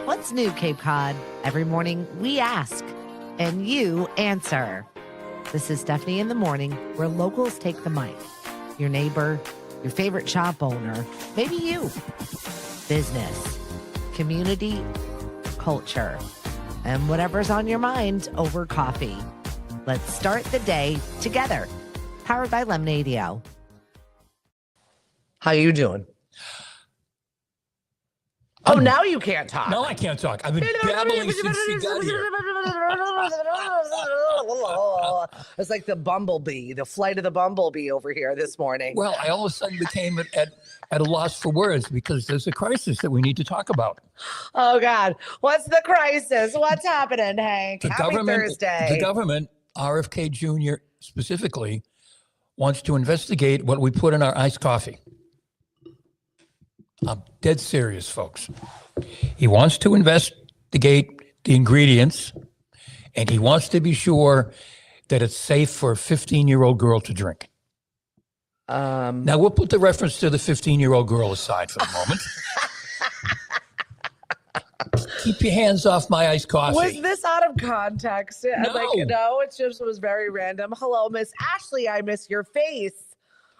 What's new, Cape Cod? Every morning we ask, and you answer. This is Stephanie in the Morning, where locals take the mic. Your neighbor, your favorite shop owner, maybe you. Business, community, culture, and whatever's on your mind over coffee. Let's start the day together. Powered by Lemonade-O. How you doing? Oh, now you can't talk. No, I can't talk. I've been babbling since she got here. It's like the bumblebee, the flight of the bumblebee over here this morning. Well, I all of a sudden became at a loss for words because there's a crisis that we need to talk about. Oh, God. What's the crisis? What's happening, Hank? Happy Thursday. The government, RFK Jr. specifically, wants to investigate what we put in our iced coffee. I'm dead serious, folks. He wants to investigate the ingredients, and he wants to be sure that it's safe for a 15-year-old girl to drink. Now, we'll put the reference to the 15-year-old girl aside for the moment. Keep your hands off my iced coffee. Was this out of context? No. No, it just was very random. Hello, Miss Ashley. I miss your face.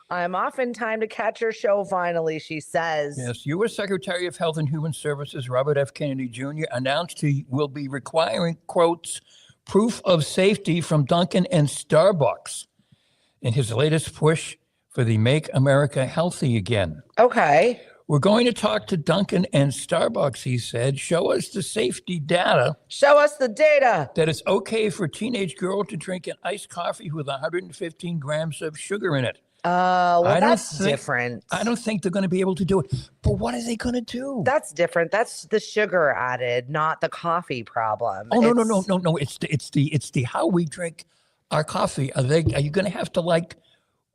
I'm off in time to catch your show finally, she says. Yes, U.S. Secretary of Health and Human Services, Robert F. Kennedy Jr., announced he will be requiring, quotes, proof of safety from Dunkin' and Starbucks in his latest push for the Make America Healthy Again. Okay. We're going to talk to Dunkin' and Starbucks, he said. Show us the safety data. Show us the data. That it's okay for a teenage girl to drink an iced coffee with 115 grams of sugar in it. Well, that's different. I don't think they're going to be able to do it. But what are they going to do? That's different. That's the sugar added, not the coffee problem. Oh, no. It's the how we drink our coffee. Are you going to have to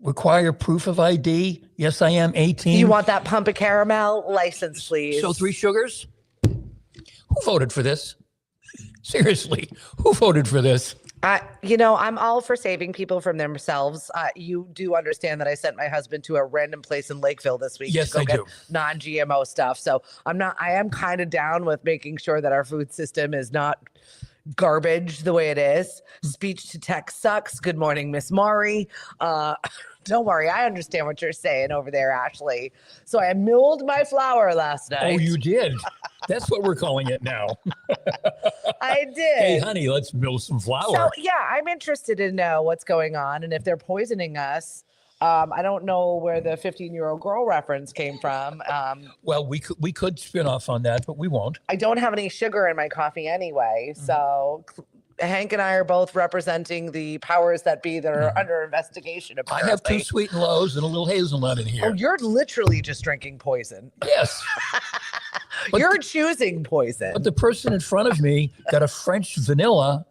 require proof of ID? Yes, I am 18. You want that pump of caramel license, please? So 3 sugars? Who voted for this? Seriously, who voted for this? I'm all for saving people from themselves. You do understand that I sent my husband to a random place in Lakeville this week yes, to go get do. non-GMO stuff. So I am kind of down with making sure that our food system is not garbage the way it is. Speech to text sucks. Good morning, Miss Maury. Don't worry. I understand what you're saying over there, Ashley. So I milled my flour last night. Oh, you did? That's what we're calling it now. I did. Hey, honey, let's mill some flour. So, yeah, I'm interested to know what's going on. And if they're poisoning us, I don't know where the 15-year-old girl reference came from. Well, we could spin off on that, but we won't. I don't have any sugar in my coffee anyway. So Hank and I are both representing the powers that be that are under investigation. Apparently. I have 2 sweet and lows and a little hazelnut in here. Oh, you're literally just drinking poison. Yes. You're choosing poison. But the person in front of me got a French vanilla,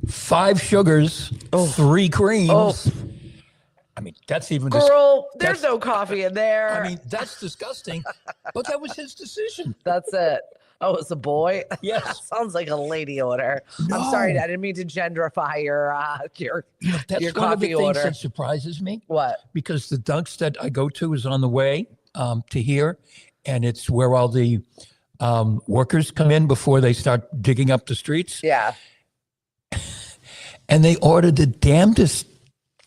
5 sugars, 3 creams. Oh. I mean, that's even... Girl, there's no coffee in there. I mean, that's disgusting. But that was his decision. That's it. Oh, it's a boy? Yes. Sounds like a lady order. No. I'm sorry, I didn't mean to genderify your That's your one of the coffee things order. that surprises me. What? Because the Dunks that I go to is on the way to here, and it's where all the workers come in before they start digging up the streets. Yeah. And they ordered the damnedest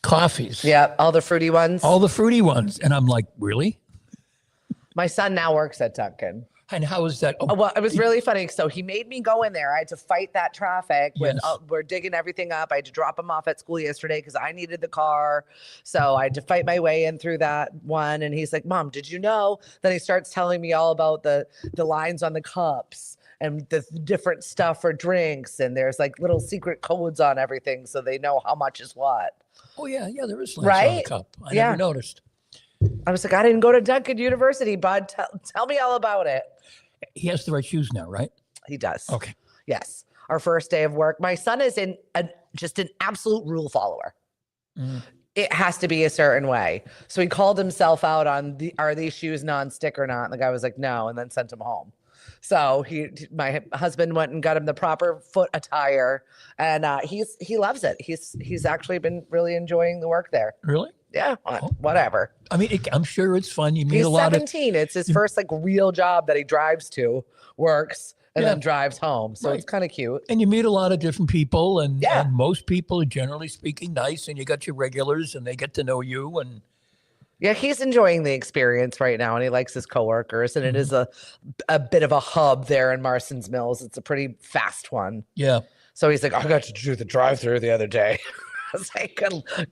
coffees. Yeah, all the fruity ones. All the fruity ones. And I'm like, really? My son now works at Dunkin'. And how is that? Well, it was really funny. So he made me go in there. I had to fight that traffic. Yes. We're digging everything up. I had to drop him off at school yesterday because I needed the car. So I had to fight my way in through that one. And he's like, Mom, did you know? Then he starts telling me all about the lines on the cups and the different stuff for drinks. And there's like little secret codes on everything so they know how much is what. Oh, yeah, there is lines right? on the cup. I never noticed. I was like, I didn't go to Dunkin' University, bud. Tell me all about it. He has the right shoes now, right? He does. Okay. Yes. Our first day of work. My son is just an absolute rule follower. Mm. It has to be a certain way. So he called himself out on are these shoes non-stick or not? And the guy was like, no, and then sent him home. So my husband went and got him the proper foot attire, and he loves it. He's actually been really enjoying the work there. Really? Yeah, whatever. I mean, I'm sure it's fun. You meet He's a lot 17. It's his first like real job that he drives to, works, and then drives home. So it's kind of cute. And you meet a lot of different people, and most people are generally speaking nice, and you got your regulars, and they get to know you. And yeah, he's enjoying the experience right now, and he likes his coworkers, and it is a bit of a hub there in Marston's Mills. It's a pretty fast one. Yeah. So he's like, I got to do the drive-through the other day. I was like,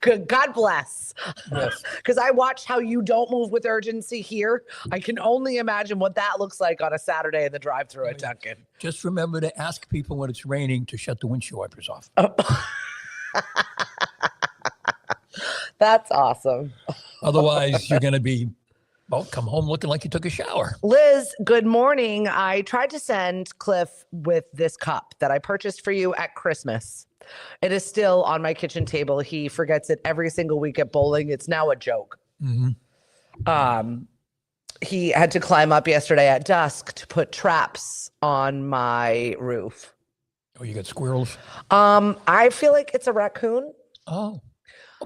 good, God bless. Yes. Because I watched how you don't move with urgency here. I can only imagine what that looks like on a Saturday in the drive-through at Dunkin'. Just remember to ask people when it's raining to shut the windshield wipers off. That's awesome. Otherwise, you're going to be, come home looking like you took a shower. Liz, good morning. I tried to send Cliff with this cup that I purchased for you at Christmas. It is still on my kitchen table. He forgets it every single week at bowling. It's now a joke. He had to climb up yesterday at dusk to put traps on my roof. Oh, you got squirrels? I feel like it's a raccoon. Oh,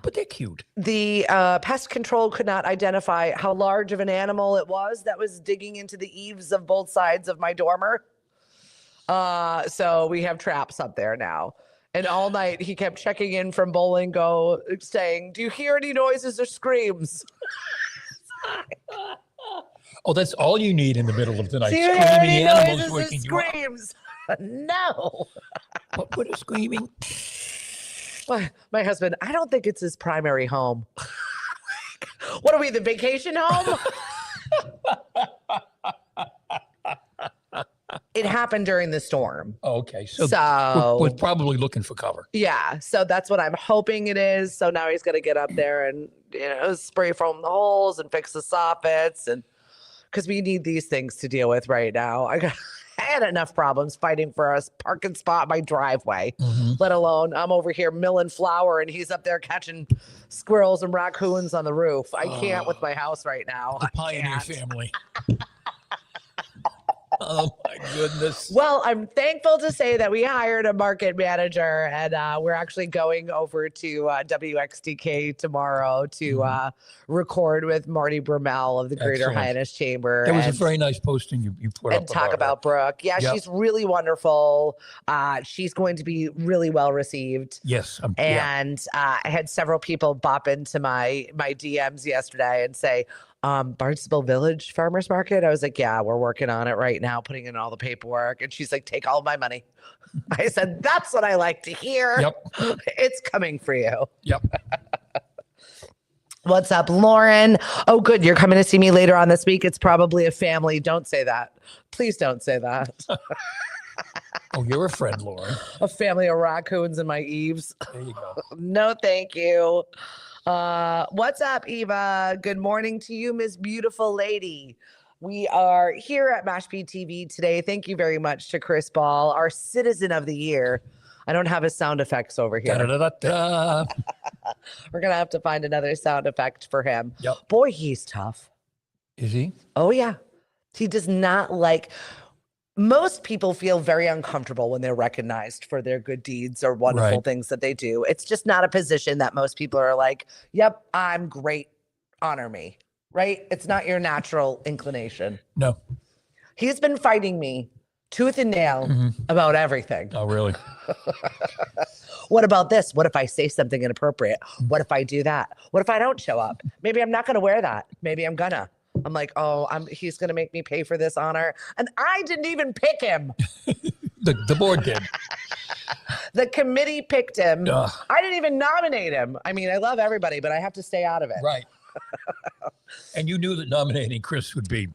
but they're cute. The pest control could not identify how large of an animal it was that was digging into the eaves of both sides of my dormer. So we have traps up there now. And all night he kept checking in from bowling, saying, do you hear any noises or screams? Oh, that's all you need in the middle of the night. Do you hear any noises or screams? No. What is screaming? My husband, I don't think it's his primary home. What are we, the vacation home? It happened during the storm. Oh, okay. So we're probably looking for cover. Yeah. So that's what I'm hoping it is. So now he's going to get up there and, spray foam the holes and fix the soffits. And because we need these things to deal with right now. I had enough problems fighting for a parking spot in my driveway, let alone I'm over here milling flour and he's up there catching squirrels and raccoons on the roof. I can't with my house right now. The Pioneer family. Oh my goodness. Well, I'm thankful to say that we hired a market manager and we're actually going over to WXDK tomorrow to record with Marty Brummel of the Greater Hyannis Chamber. That was a very nice posting you put up. And talk about Brooke. Yeah, she's really wonderful. She's going to be really well received. Yes. I had several people bop into my DMs yesterday and say, Barnstable Village Farmers Market. I was like, yeah, we're working on it right now, putting in all the paperwork. And she's like, take all of my money. I said, that's what I like to hear. Yep. It's coming for you. Yep. What's up, Lauren? Oh, good. You're coming to see me later on this week. It's probably a family. Don't say that. Please don't say that. Oh, you're a friend, Lauren. A family of raccoons in my eaves. There you go. No, thank you. What's up, Eva? Good morning to you, Miss Beautiful Lady. We are here at Mashpee TV today. Thank you very much to Chris Ball, our Citizen of the Year. I don't have his sound effects over here. Da-da-da-da. We're going to have to find another sound effect for him. Yep. Boy, he's tough. Is he? Oh, yeah. He does not like... Most people feel very uncomfortable when they're recognized for their good deeds or wonderful things that they do. It's just not a position that most people are like, yep, I'm great. Honor me. Right? It's not your natural inclination. No. He's been fighting me tooth and nail about everything. Oh, really? What about this? What if I say something inappropriate? What if I do that? What if I don't show up? Maybe I'm not going to wear that. Maybe I'm gonna. I'm like, he's going to make me pay for this honor. And I didn't even pick him. The board did. The committee picked him. Ugh. I didn't even nominate him. I mean, I love everybody, but I have to stay out of it. Right. And you knew that nominating Chris would be.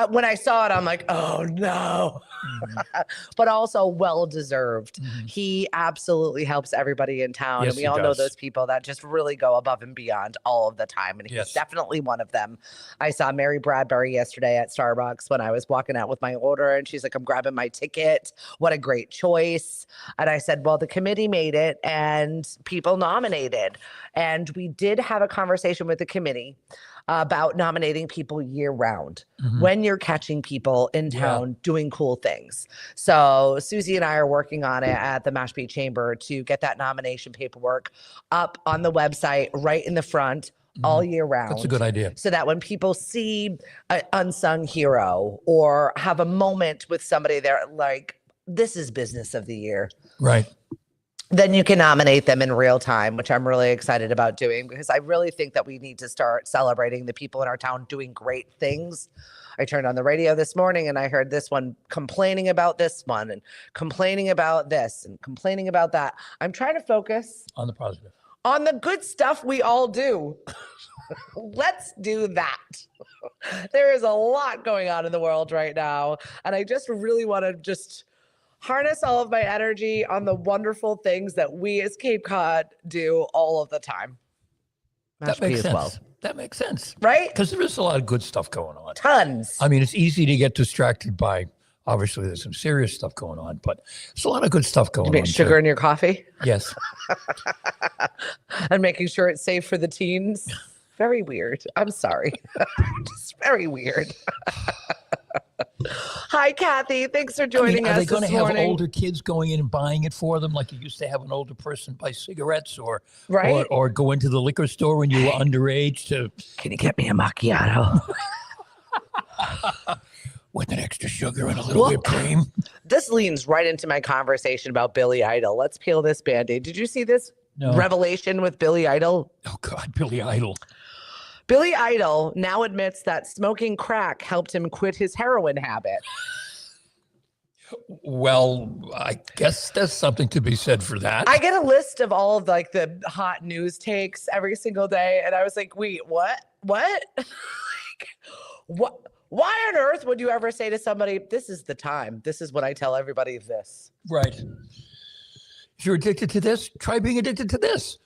When I saw it, I'm like, oh no, but also well-deserved. He absolutely helps everybody in town. Yes, and we all know those people that just really go above and beyond all of the time. And he's definitely one of them. I saw Mary Bradbury yesterday at Starbucks when I was walking out with my order and she's like, I'm grabbing my ticket. What a great choice. And I said, well, the committee made it and people nominated. And we did have a conversation with the committee about nominating people year round when you're catching people in town doing cool things. So Susie and I are working on it at the Mashpee Chamber to get that nomination paperwork up on the website right in the front all year round. That's a good idea. So that when people see an unsung hero or have a moment with somebody, they're like, this is business of the year. Right. Then you can nominate them in real time, which I'm really excited about doing because I really think that we need to start celebrating the people in our town doing great things. I turned on the radio this morning and I heard this one complaining about this one and complaining about this and complaining about that. I'm trying to focus on the positive, on the good stuff we all do. Let's do that. There is a lot going on in the world right now. And I just really want to just harness all of my energy on the wonderful things that we as Cape Cod do all of the time. That makes sense. That makes sense. Right? Because there is a lot of good stuff going on. Tons. I mean, it's easy to get distracted by, obviously, there's some serious stuff going on, but there's a lot of good stuff going on. You make sugar in your coffee? Yes. And making sure it's safe for the teens? Very weird. I'm sorry. Just very weird. Hi, Kathy. Thanks for joining us. Are they going to have morning. older kids going in and buying it for them like you used to have an older person buy cigarettes or go into the liquor store when you were underage to... Can you get me a macchiato? With an extra sugar and a little whipped cream. This leans right into my conversation about Billy Idol. Let's peel this Band-Aid. Did you see this revelation with Billy Idol? Oh, God, Billy Idol. Billy Idol now admits that smoking crack helped him quit his heroin habit. Well, I guess there's something to be said for that. I get a list of all of like the hot news takes every single day. And I was like, wait, what? What? What? Why on earth would you ever say to somebody, this is the time? This is what I tell everybody this. Right. If you're addicted to this, try being addicted to this.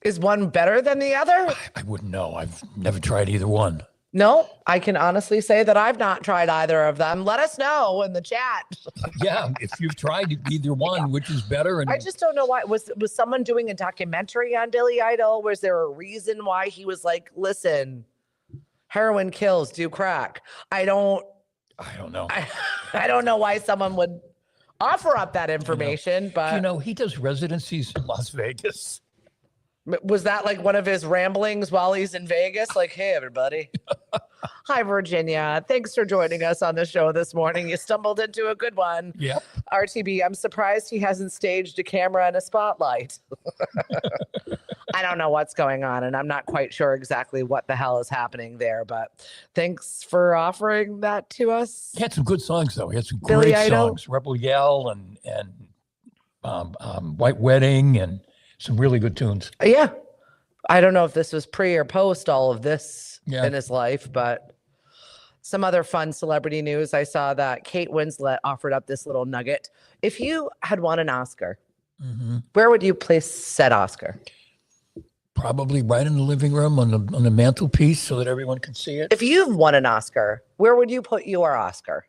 Is one better than the other? I wouldn't know. I've never tried either one. No, I can honestly say that I've not tried either of them. Let us know in the chat. Yeah, if you've tried either one, which is better. And I just don't know why. Was someone doing a documentary on Billy Idol? Was there a reason why he was like, listen, heroin kills, do crack? I don't know. I don't know why someone would offer up that information, but he does residencies in Las Vegas. Was that like one of his ramblings while he's in Vegas? Like, hey, everybody. Hi, Virginia. Thanks for joining us on the show this morning. You stumbled into a good one. Yep. RTB, I'm surprised he hasn't staged a camera and a spotlight. I don't know what's going on, and I'm not quite sure exactly what the hell is happening there, but thanks for offering that to us. He had some good songs, though. He had some Billy great Idol. songs. Rebel Yell and White Wedding and some really good tunes. Yeah. I don't know if this was pre or post all of this in his life, but some other fun celebrity news. I saw that Kate Winslet offered up this little nugget. If you had won an Oscar, where would you place said Oscar? Probably right in the living room on the mantelpiece so that everyone can see it. If you've won an Oscar, where would you put your Oscar?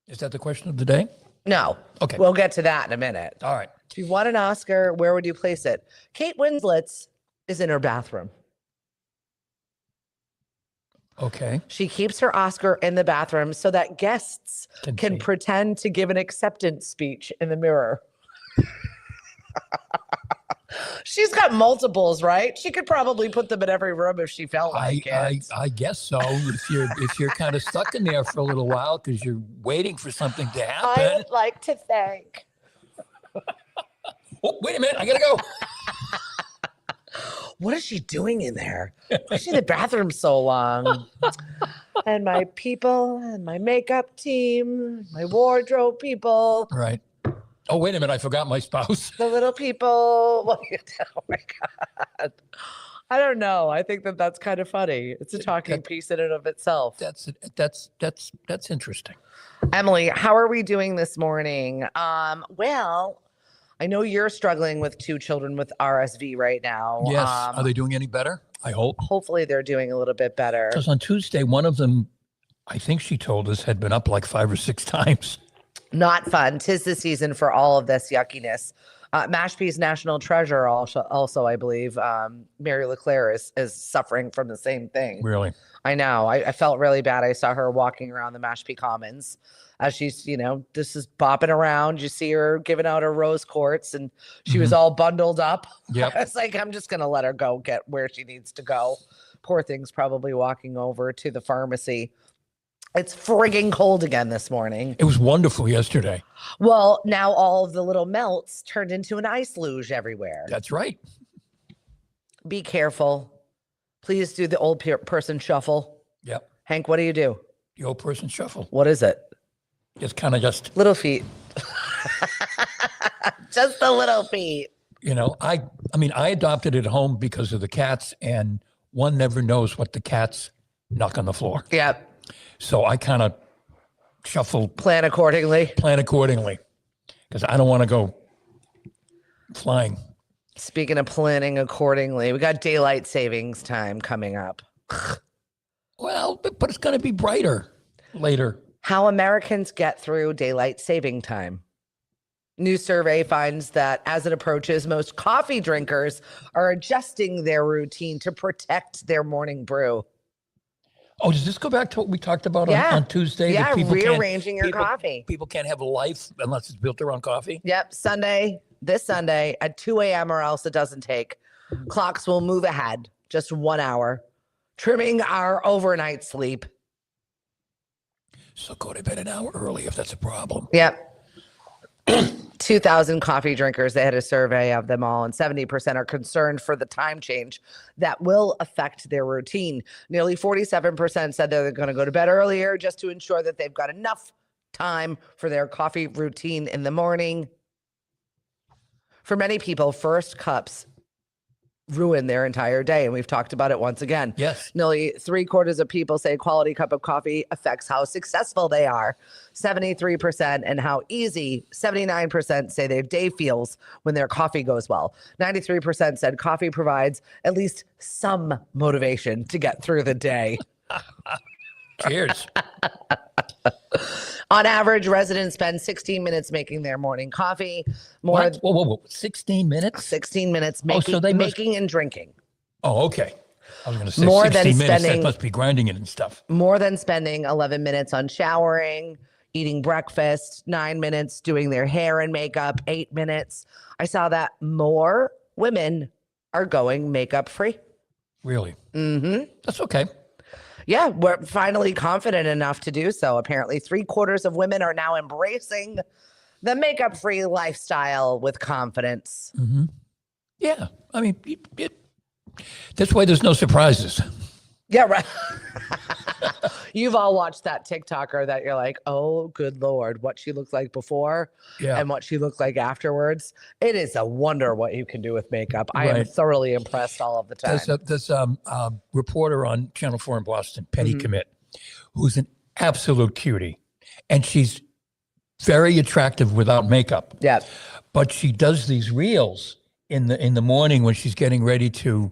Is that the question of the day? No. Okay. We'll get to that in a minute. All right. If you won an Oscar, where would you place it? Kate Winslet's is in her bathroom. Okay. She keeps her Oscar in the bathroom so that guests can pretend to give an acceptance speech in the mirror. She's got multiples, right? She could probably put them in every room if she felt like it. I guess so. If you're kind of stuck in there for a little while because you're waiting for something to happen. I would like to thank. Oh, wait a minute! I gotta go. What is she doing in there? Why is she in the bathroom so long? And my people and my makeup team, my wardrobe people. Right. Oh, wait a minute. I forgot my spouse. The little people. Oh my God. I don't know. I think that's kind of funny. It's a talking piece in and of itself. That's interesting. Emily, how are we doing this morning? Well, I know you're struggling with 2 children with RSV right now. Yes. Are they doing any better? I hope. Hopefully they're doing a little bit better. Because on Tuesday, one of them, I think she told us, had been up like 5 or 6 times. Not fun. 'Tis the season for all of this yuckiness. Mashpee's national treasure also I believe, Mary LeClaire is suffering from the same thing. Really? I know. I felt really bad. I saw her walking around the Mashpee Commons as she's, this is bopping around. You see her giving out her rose quartz and she was all bundled up. Yep. I was like, I'm just going to let her go get where she needs to go. Poor thing's probably walking over to the pharmacy. It's frigging cold again this morning. It was wonderful yesterday. Well, now all of the little melts turned into an ice luge everywhere. That's right. Be careful. Please do the old person shuffle. Yep. Hank, what do you do? The old person shuffle. What is it? It's kind of just little feet. Just the little feet. I mean, I adopted it at home because of the cats, and one never knows what the cats knock on the floor. Yep. So I kind of shuffle. Plan accordingly. Because I don't want to go flying. Speaking of planning accordingly, we got daylight savings time coming up. Well, but it's going to be brighter later. How Americans get through daylight saving time. New survey finds that as it approaches, most coffee drinkers are adjusting their routine to protect their morning brew. Oh, does this go back to what we talked about on Tuesday? Yeah, that rearranging your coffee. People can't have a life unless it's built around coffee? Yep, this Sunday at 2 a.m. or else it doesn't take. Clocks will move ahead just 1 hour, trimming our overnight sleep. So go to bed an hour early if that's a problem. Yep. 2,000 coffee drinkers. They had a survey of them all, and 70% are concerned for the time change that will affect their routine. Nearly 47% said they're going to go to bed earlier just to ensure that they've got enough time for their coffee routine in the morning. For many people, first cups ruin their entire day, and we've talked about it once again. Yes. Nearly 3/4 of people say a quality cup of coffee affects how successful they are. 73% and how easy. 79% say their day feels when their coffee goes well. 93% said coffee provides at least some motivation to get through the day. Cheers. On average, residents spend 16 minutes making their morning coffee. Whoa. 16 minutes? 16 minutes making and drinking. Oh, okay. I was going to say more 16 than minutes. That must be grinding it and stuff. More than spending 11 minutes on showering, eating breakfast, 9 minutes doing their hair and makeup, 8 minutes. I saw that more women are going makeup free. Really? Mm-hmm. That's okay. Yeah, we're finally confident enough to do so. Apparently, 3/4 of women are now embracing the makeup-free lifestyle with confidence. Mm-hmm. Yeah, I mean, this way there's no surprises. Yeah, right. You've all watched that TikToker that you're like, oh, good Lord, what she looked like before and what she looked like afterwards. It is a wonder what you can do with makeup. I am thoroughly impressed all of the time. There's a reporter on Channel 4 in Boston, Penny Commit, who's an absolute cutie. And she's very attractive without makeup. Yeah. But she does these reels in the morning when she's getting ready to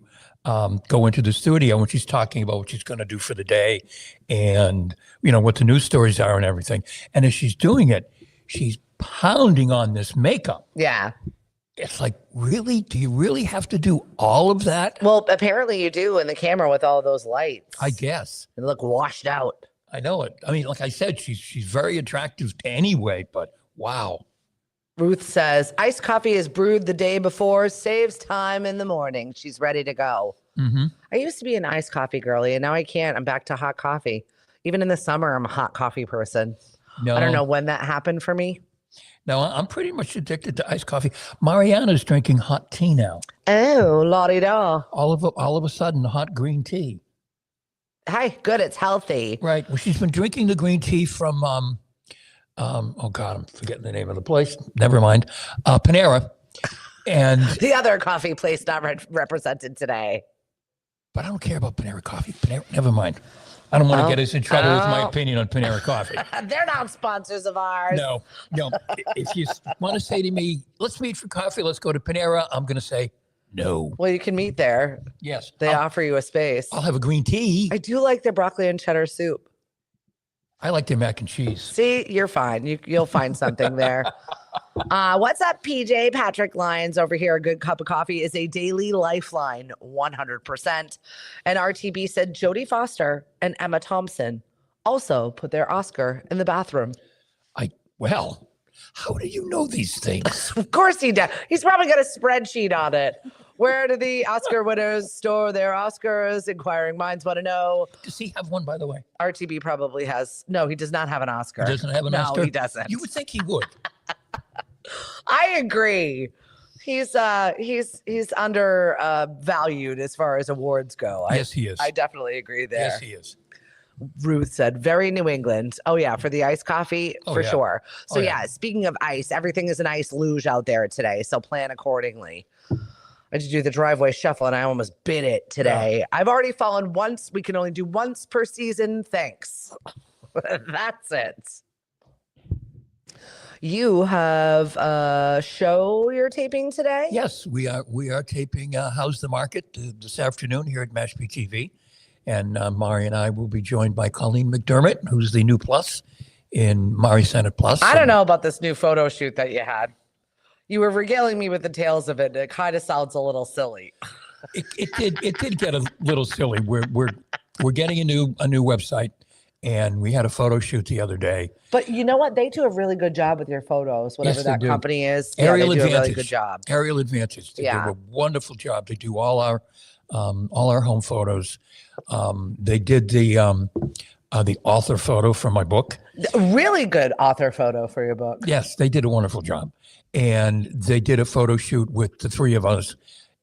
go into the studio, when she's talking about what she's going to do for the day and, what the news stories are and everything. And as she's doing it, she's pounding on this makeup. Yeah. It's like, really? Do you really have to do all of that? Well, apparently you do in the camera with all those lights. I guess. They look washed out. I know it. I mean, like I said, she's very attractive anyway, but wow. Ruth says, iced coffee is brewed the day before, saves time in the morning. She's ready to go. Mm-hmm. I used to be an iced coffee girly, and now I can't. I'm back to hot coffee. Even in the summer, I'm a hot coffee person. No. I don't know when that happened for me. No, I'm pretty much addicted to iced coffee. Mariana's drinking hot tea now. Oh, la-di-da. All of a sudden, hot green tea. Hi, good. It's healthy. Right. Well, she's been drinking the green tea from, oh God, I'm forgetting the name of the place. Never mind. Panera. And the other coffee place not represented today. But I don't care about Panera coffee. Never mind. I don't want to get us in trouble with my opinion on Panera coffee. They're not sponsors of ours. No. If you want to say to me, let's meet for coffee, let's go to Panera, I'm going to say no. Well, you can meet there. Yes. They offer you a space. I'll have a green tea. I do like their broccoli and cheddar soup. I like their mac and cheese. See, you're fine. You'll find something there. What's up, PJ? Patrick Lyons over here. A good cup of coffee is a daily lifeline, 100%. And RTB said Jodie Foster and Emma Thompson also put their Oscar in the bathroom. Well, how do you know these things? Of course he does. He's probably got a spreadsheet on it. Where do the Oscar winners store their Oscars? Inquiring minds want to know. Does he have one, by the way? RTB probably has. No, he does not have an Oscar. He doesn't have an Oscar? No, he doesn't. You would think he would. I agree. He's under valued as far as awards go. Yes, he is. I definitely agree there. Yes, he is. Ruth said, very New England. Oh, yeah, for the iced coffee, for sure. So, speaking of ice, everything is an ice luge out there today, so plan accordingly. I had to do the driveway shuffle, and I almost bit it today. Yeah. I've already fallen once. We can only do once per season. Thanks. That's it. You have a show you're taping today? Yes, we are taping How's the Market this afternoon here at Mashpee TV. And Mari and I will be joined by Colleen McDermott, who's the new plus in Mari Senate Plus. I don't know about this new photo shoot that you had. You were regaling me with the tales of it. It kind of sounds a little silly. It did get a little silly. We're getting a new website, and we had a photo shoot the other day. But you know what? They do a really good job with your photos, whatever that company is. Aerial they do Advantage. A really good job. Aerial Advantage. They do a wonderful job. They do all our home photos. They did the author photo for my book. Really good author photo for your book. Yes, they did a wonderful job. And they did a photo shoot with the three of us,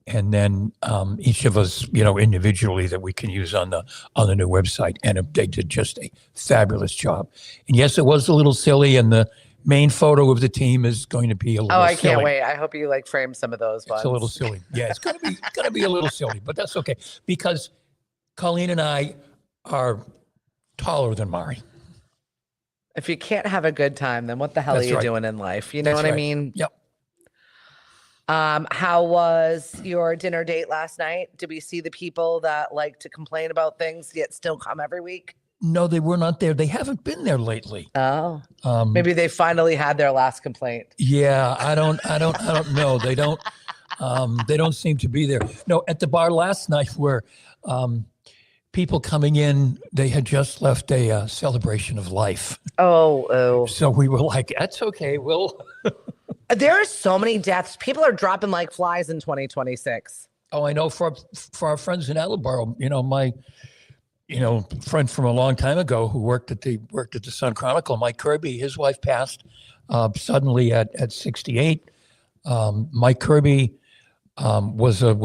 and then each of us, individually that we can use on the new website. And they did just a fabulous job. And yes, it was a little silly, and the main photo of the team is going to be a little silly. I can't wait. I hope you frame some of those ones. It's a little silly. Yeah, it's gonna be a little silly, but that's okay because Colleen and I are taller than Mari. If you can't have a good time, then what the hell are you doing in life? You know what I mean? Yep. How was your dinner date last night? Did we see the people that like to complain about things yet still come every week? No, they were not there. They haven't been there lately. Oh, maybe they finally had their last complaint. Yeah, I don't know. They don't seem to be there. No, at the bar last night were people coming in. They had just left a celebration of life. Oh. So we were like, that's okay. We'll. There are so many deaths. People are dropping like flies in 2026. Oh, I know. For our friends in Attleboro, my. Friend from a long time ago who worked at the Sun Chronicle, Mike Kirby, his wife passed suddenly at 68. Mike Kirby was a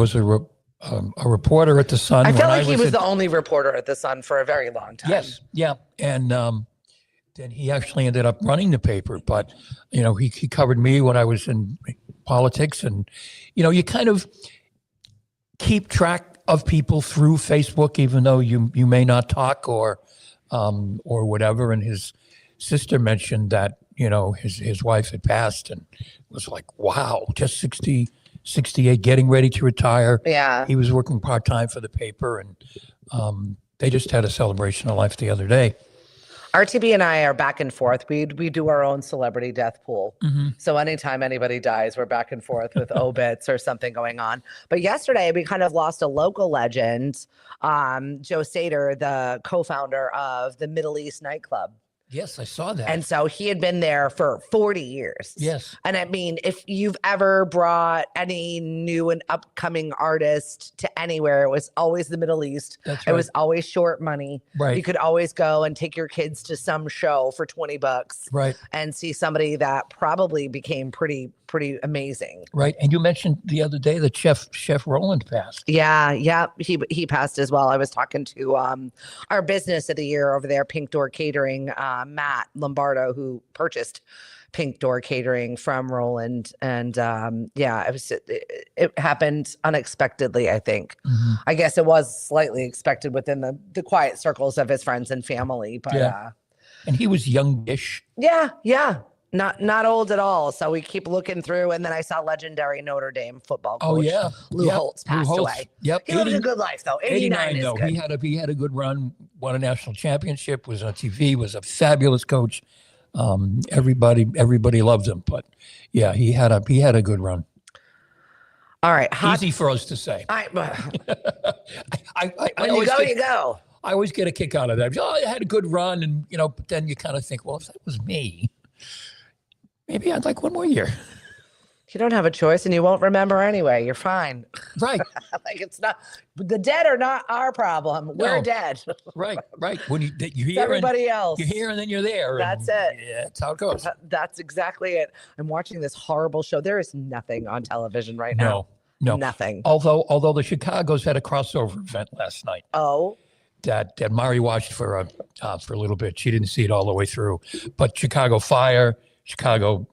reporter at the Sun. I felt like he was the only reporter at the Sun for a very long time. Yes, yeah, and then he actually ended up running the paper. But he covered me when I was in politics, and you kind of keep track of people through Facebook, even though you may not talk or whatever. And his sister mentioned that, his wife had passed and was like, wow, just 60, 68, getting ready to retire. Yeah. He was working part-time for the paper, and they just had a celebration of life the other day. RTB and I are back and forth. We do our own celebrity death pool. Mm-hmm. So anytime anybody dies, we're back and forth with obits or something going on. But yesterday we kind of lost a local legend, Joe Sater, the co-founder of the Middle East nightclub. Yes, I saw that. And so he had been there for 40 years. Yes. And I mean, if you've ever brought any new and upcoming artist to anywhere, it was always the Middle East. That's right. It was always short money. Right. You could always go and take your kids to some show for $20. Right. And see somebody that probably became pretty amazing. Right. And you mentioned the other day that Chef Roland passed. Yeah. He passed as well. I was talking to our business of the year over there, Pink Door Catering, Matt Lombardo, who purchased Pink Door Catering from Roland. And it happened unexpectedly, I think. Mm-hmm. I guess it was slightly expected within the quiet circles of his friends and family. But and he was youngish. Yeah. Not old at all. So we keep looking through. And then I saw legendary Notre Dame football coach. Oh, yeah. Lou Holtz passed away. Yep. He lived a good life, though. 89 is though. good. He had a good run, won a national championship, was on TV, was a fabulous coach. Everybody loved him, but yeah, he had a good run. All right. Easy for us to say. When you go, you go. I always get a kick out of that. Oh, I had a good run, and but then you kind of think, well, if that was me, maybe I'd like one more year. You don't have a choice, and you won't remember anyway. You're fine. Right. Like it's not the dead are not our problem. We're dead. Right. When you hear everybody else, you hear, and then you're there. That's it. Yeah, that's how it goes. That's exactly it. I'm watching this horrible show. There is nothing on television right now. No, nothing. Although the Chicago's had a crossover event last night. Oh. That Mari watched for a little bit. She didn't see it all the way through, but Chicago Fire, Chicago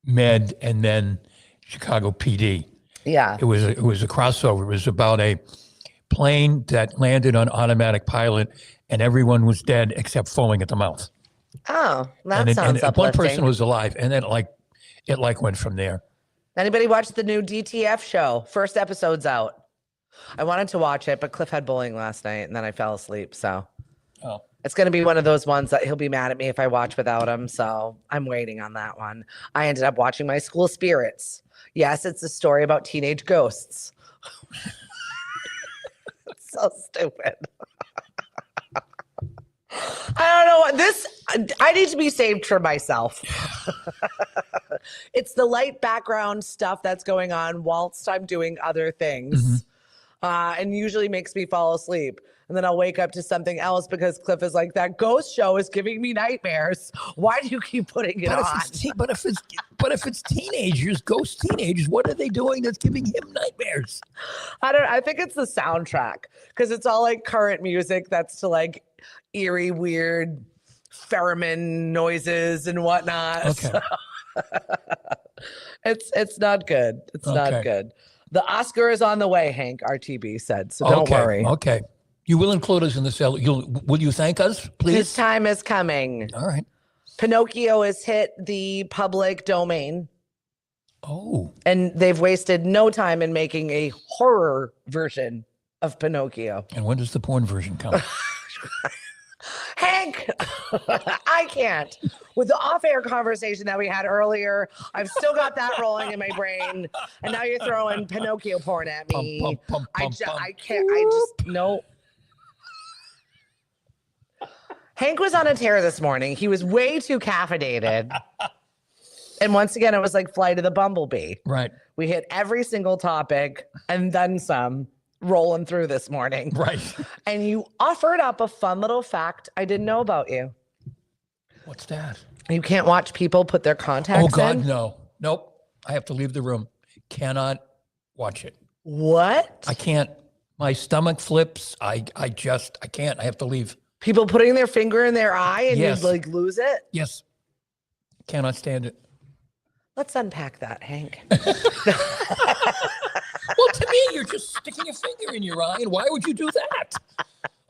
Med, and then Chicago PD. Yeah, it was a crossover. It was about a plane that landed on automatic pilot, and everyone was dead except foaming at the mouth. Oh, that sounds uplifting. One person was alive, and then it went from there. Anybody watch the new DTF show? First episode's out. I wanted to watch it, but Cliff had bowling last night, and then I fell asleep. So it's going to be one of those ones that he'll be mad at me if I watch without him. So I'm waiting on that one. I ended up watching My School Spirits. Yes, it's a story about teenage ghosts. It's so stupid. I don't know what this. I need to be saved for myself. It's the light background stuff that's going on whilst I'm doing other things. And usually makes me fall asleep. And then I'll wake up to something else because Cliff is like, that ghost show is giving me nightmares. Why do you keep putting it on? But if it's teenagers, ghost teenagers, what are they doing that's giving him nightmares? I think it's the soundtrack because it's all like current music that's to like eerie, weird pheromone noises and whatnot. Okay. So it's not good. It's not good. The Oscar is on the way, Hank, RTB said. So don't worry. Okay. You will include us in the cell. Will you thank us, please? His time is coming. All right. Pinocchio has hit the public domain. Oh. And they've wasted no time in making a horror version of Pinocchio. And when does the porn version come? Hank, I can't. With the off-air conversation that we had earlier, I've still got that rolling in my brain. And now you're throwing Pinocchio porn at me. I can't. No. Hank was on a tear this morning. He was way too caffeinated. And once again, it was like Flight of the Bumblebee. Right. We hit every single topic and then some. Rolling through this morning. Right. And you offered up a fun little fact I didn't know about you. What's that? You can't watch people put their contacts in? Oh, God, no. Nope. I have to leave the room. Cannot watch it. What? I can't. My stomach flips. I can't. I have to leave. People putting their finger in their eye and Yes. you'd like lose it? Yes. Cannot stand it. Let's unpack that, Hank. Well, to me, you're just sticking a finger in your eye, and why would you do that?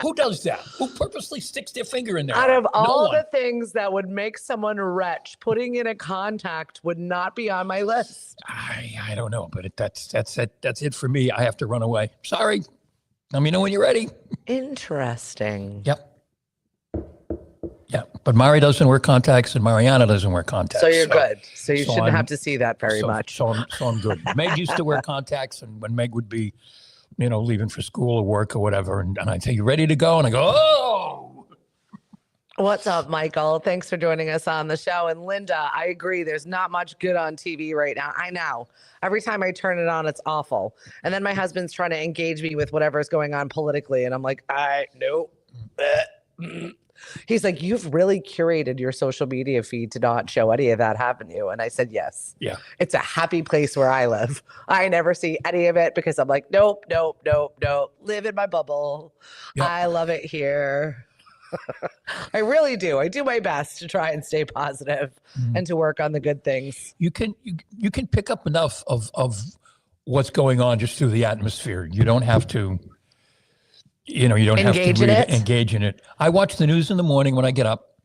Who does that? Who purposely sticks their finger in there? Out of all the things that would make someone retch, putting in a contact would not be on my list. I don't know, but that's it for me. I have to run away. Sorry. Let me know when you're ready. Interesting. Yep. Yeah, but Mari doesn't wear contacts and Mariana doesn't wear contacts. So you're good. So you shouldn't have to see that very much. So I'm good. Meg used to wear contacts, and when Meg would be, leaving for school or work or whatever, and I'd say, "You ready to go?" And I go, "Oh." What's up, Michael? Thanks for joining us on the show. And Linda, I agree. There's not much good on TV right now. I know. Every time I turn it on, it's awful. And then my husband's trying to engage me with whatever's going on politically, and I'm like, nope. He's like, you've really curated your social media feed to not show any of that happen to you. And I said, yes. Yeah. It's a happy place where I live. I never see any of it because I'm like, nope. Live in my bubble. Yep. I love it here. I really do. I do my best to try and stay positive and to work on the good things. You can pick up enough of what's going on just through the atmosphere. You don't have to... you don't have to engage in it. I watch the news in the morning when I get up,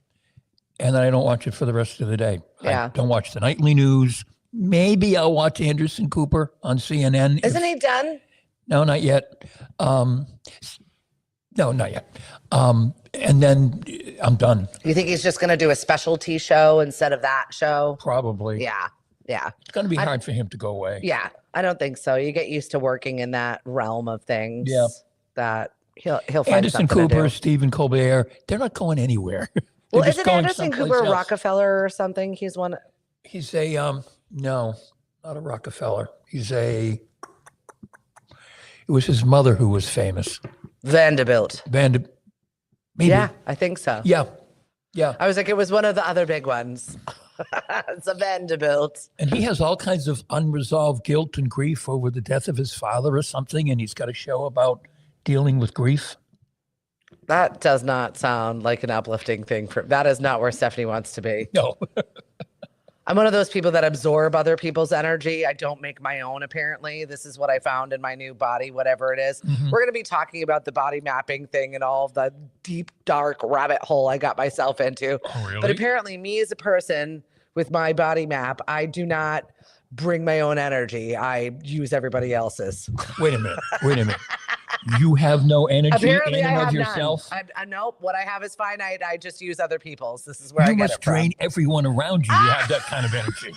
and then I don't watch it for the rest of the day. Yeah. I don't watch the nightly news. Maybe I'll watch Anderson Cooper on CNN. Isn't he done? No, not yet. No, not yet. and then I'm done. You think he's just going to do a specialty show instead of that show? Probably. Yeah. Yeah. It's going to be hard for him to go away. Yeah. I don't think so. You get used to working in that realm of things. Yeah. That he'll find Anderson something to Cooper, do. Stephen Colbert, they're not going anywhere. Well, They're just isn't going Anderson someplace Cooper else. Rockefeller or something? He's one. He's a no, not a Rockefeller. It was his mother who was famous. Vanderbilt. Maybe. Yeah, I think so. Yeah. Yeah. I was like, it was one of the other big ones. It's a Vanderbilt. And he has all kinds of unresolved guilt and grief over the death of his father or something, and he's got a show about dealing with grief. That does not sound like an uplifting thing. That is not where Stephanie wants to be. No. I'm one of those people that absorb other people's energy. I don't make my own, apparently. This is what I found in my new body, whatever it is. Mm-hmm. We're going to be talking about the body mapping thing and all of the deep, dark rabbit hole I got myself into. Oh, really? But apparently, me as a person with my body map, I do not bring my own energy. I use everybody else's. Wait a minute. You have no energy Apparently, in I and have of yourself? none. Nope. What I have is finite. I just use other people's. This is where I You get must it from. drain everyone around you. You have that kind of energy.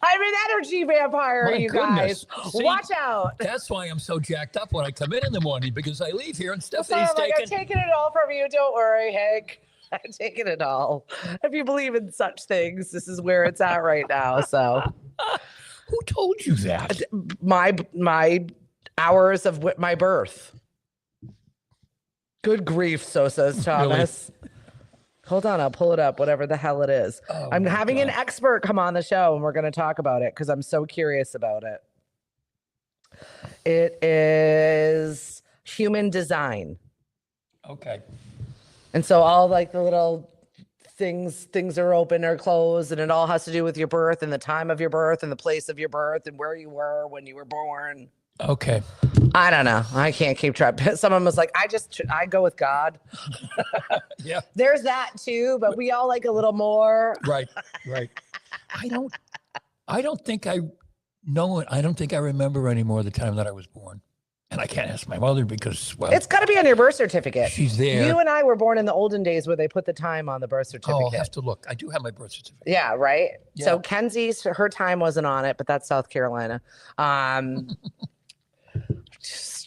I'm an energy vampire, My you goodness. guys. See, Watch out. That's why I'm so jacked up when I come in the morning, because I leave here and So Stephanie's I'm like, I'm taking. taking it all from you. Don't worry, Hank. I'm taking it all. If you believe in such things, this is where it's at right now. So Who told you that? my hours of my birth. Good grief, so says Thomas. Really? Hold on, I'll pull it up, whatever the hell it is. Oh, I'm having an expert come on the show, and we're going to talk about it because I'm so curious about it. It is human design. Okay. And so all like the little things are open or closed, and it all has to do with your birth and the time of your birth and the place of your birth and where you were when you were born. Okay. I don't know. I can't keep track. Someone was like, I go with God. Yeah. There's that too, but we all like a little more. Right. I don't think I know it. I don't think I remember anymore the time that I was born. And I can't ask my mother because, well, It's got to be on your birth certificate. she's there. You and I were born in the olden days where they put the time on the birth certificate. Oh, I'll have to look. I do have my birth certificate. Yeah, right. Yeah. So Kenzie's, her time wasn't on it, but that's South Carolina.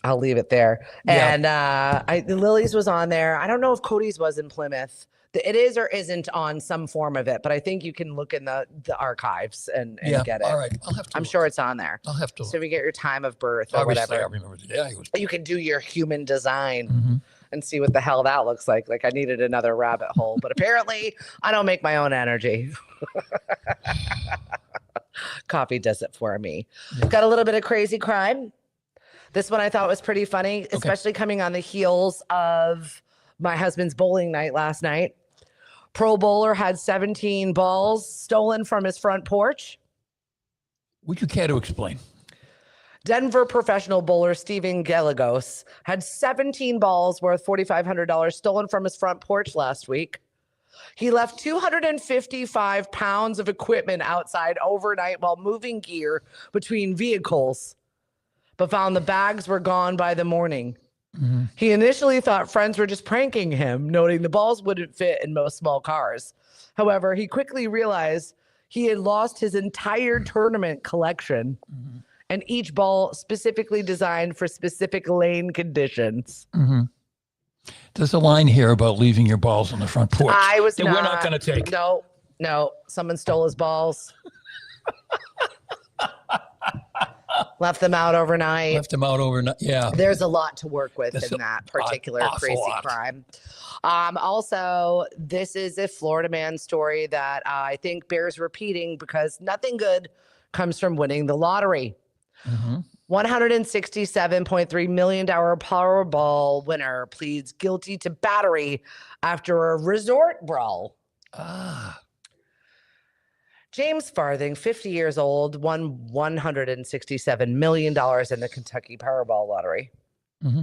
I'll leave it there. Yeah. And Lily's was on there. I don't know if Cody's was in Plymouth. It is or isn't on some form of it, but I think you can look in the archives and get it. All right. I'll have to I'm look. sure it's on there. I'll have to look. So if you get your time of birth or Obviously, whatever, I remember the day I was. you can do your human design Mm-hmm. and see what the hell that looks like. Like I needed another rabbit hole, but apparently I don't make my own energy. Coffee does it for me. Yeah. Got a little bit of crazy crime. This one I thought was pretty funny, especially coming on the heels of my husband's bowling night last night. Pro bowler had 17 balls stolen from his front porch. Would you care to explain? Denver professional bowler Steven Gallegos had 17 balls worth $4,500 stolen from his front porch last week. He left 255 pounds of equipment outside overnight while moving gear between vehicles, but found the bags were gone by the morning. Mm-hmm. He initially thought friends were just pranking him, noting the balls wouldn't fit in most small cars. However, he quickly realized he had lost his entire tournament collection, Mm-hmm. and each ball specifically designed for specific lane conditions. Mm-hmm. There's a line here about leaving your balls on the front porch. We're not going to take. No. Someone stole his balls. Left them out overnight. Yeah. There's a lot to work with That's in that an particular awful crazy lot. crime. Also, this is a Florida man story that I think bears repeating because nothing good comes from winning the lottery. Mm-hmm. $167.3 million Powerball winner pleads guilty to battery after a resort brawl. James Farthing, 50 years old, won $167 million in the Kentucky Powerball lottery. Mm-hmm.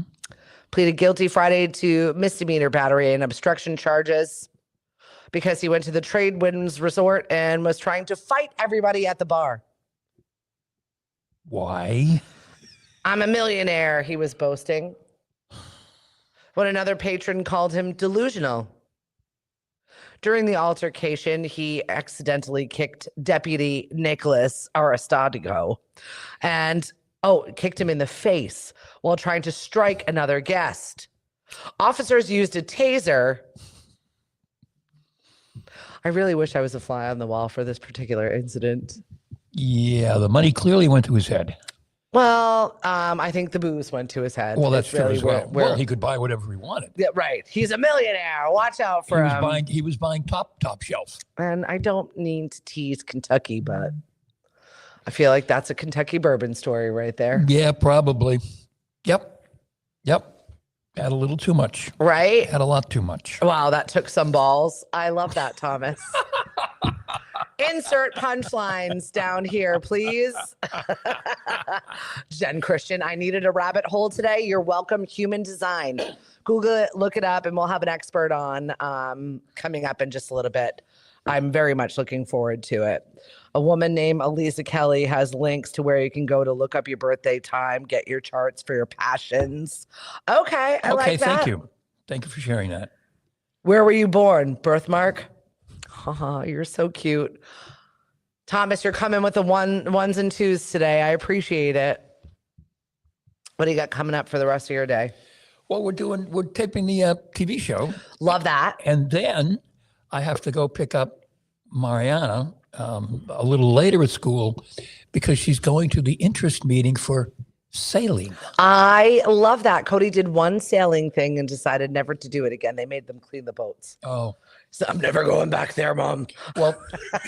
Pleaded guilty Friday to misdemeanor battery and obstruction charges because he went to the Tradewinds Resort and was trying to fight everybody at the bar. Why? I'm a millionaire, he was boasting. when another patron called him delusional. During the altercation, he accidentally kicked Deputy Nicholas Aristodigo and kicked him in the face while trying to strike another guest. Officers used a taser. I really wish I was a fly on the wall for this particular incident. Yeah, the money clearly went to his head. Well, I think the booze went to his head. Well, that's true really as well. Well, he could buy whatever he wanted. Yeah, right. He's a millionaire. Watch out for him. He was buying top shelf. And I don't mean to tease Kentucky, but I feel like that's a Kentucky bourbon story right there. Yeah, probably. Yep. Had a little too much. Right? Had a lot too much. Wow, that took some balls. I love that, Thomas. Insert punchlines down here, please. Jen Christian, I needed a rabbit hole today. You're welcome, human design. Google it, look it up, and we'll have an expert on coming up in just a little bit. I'm very much looking forward to it. A woman named Elisa Kelly has links to where you can go to look up your birthday time, get your charts for your passions. Okay, I like that. Thank you. Thank you for sharing that. Where were you born? Birthmark? Oh, you're so cute. Thomas, you're coming with the ones and twos today. I appreciate it. What do you got coming up for the rest of your day? Well, we're taping the TV show. Love that. And then I have to go pick up Mariana a little later at school because she's going to the interest meeting for sailing. I love that. Cody did one sailing thing and decided never to do it again. They made them clean the boats. Oh. So I'm never going back there, Mom. Well,